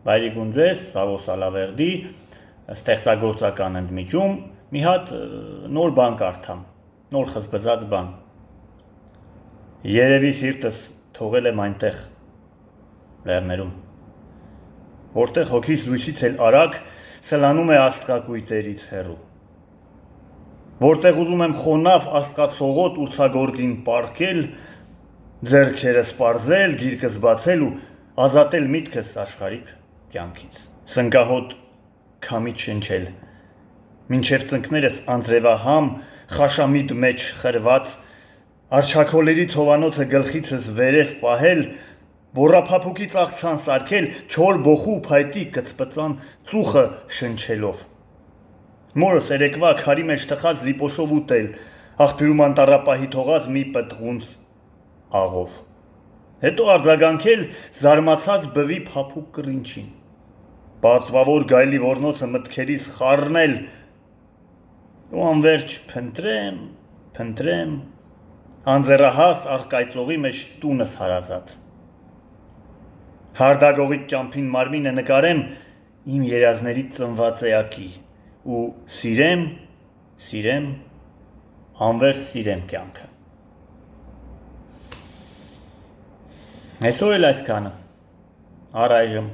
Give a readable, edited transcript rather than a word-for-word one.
Բայրի գունձես, Սավո Սալավերդի ստեղծագործական ընդմիջում մի հատ նոր բան կարդամ, նոր խզբզած բան։ Երևի սիրտս թողել եմ այնտեղ լեռներում, որտեղ հոգիս լույսից էլ արագ սլանում է աստղակույտերից հեռու, որտեղ ուզում եմ խոնավ աստղացողոտ ուրցագորգին պառկել, ձեռքերս պարզել, գիրկս բացել ու ազատել միտքս աշխարհիկ կյանքից, սնկահոտ քամից շնչել, մինչև ծնկներս անձրևահամ, խաշամիտ մեջ խրված, արշաքոլերի թովանոցը գլխիցս վերև պահել, ոռափափուկից աղցան սարքել, չոր բոխու փայտի կծպծան ծուխը շնչելով, մորս երեկվա քարի մեջ թխած լիպոշով ուտել, աղբյուրում անտառապահի թողած մի պտղունց աղով, հետո արձագանքել զարմացած բվի փափուկ կռինչին, պատվավոր գայլի ոռնոցը մտքերիս խառնել ու անվերջ փնտրեմ, անձեռահաս առկայծողի մեջ տունս հարազատ, հարդագողիկ ճամփին մարմինը նկարեմ իմ երազներից ծնված էակի ու սիրեմ, անվերջ սիրեմ կյանքը։ Այսօր էլ այսքանը, առայժմ